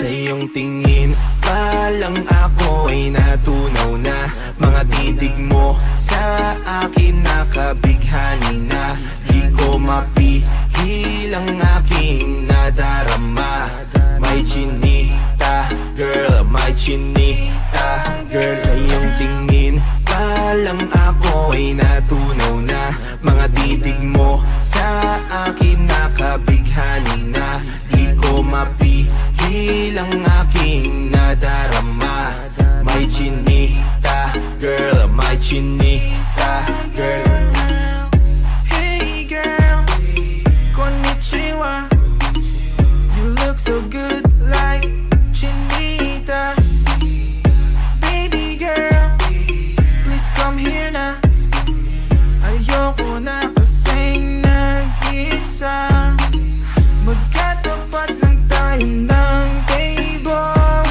Sa iyong tingin pa lang ako ay natunaw na. Mga titig mo sa akin nakabighani na. Di ko mapihil ang aking nadarama. May chinita, girl, may chinita, girl. Sa iyong tingin pa lang ako ay natunaw na. Mga titig mo sa akin nakabighani na. Di ko mapihil ang aking nadarama. May chinita, girl, may chinita, girl. Hey girl, konnichiwa. You look so good like chinita. Baby girl, please come here na. Ayoko na kasing nag-isa. Magkatapat lang tayo ng table.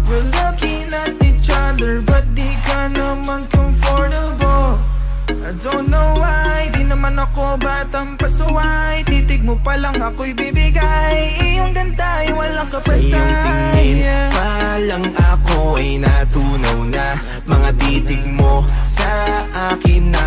We're looking at each other but di ka naman comfortable. I don't know why, di naman ako batang pasuway. Titig mo pa lang ako'y bibigay. Iyong ganda ay walang kapatay. Sa iyong tingin pa lang ako ay natunaw na. Mga titig mo sa akin na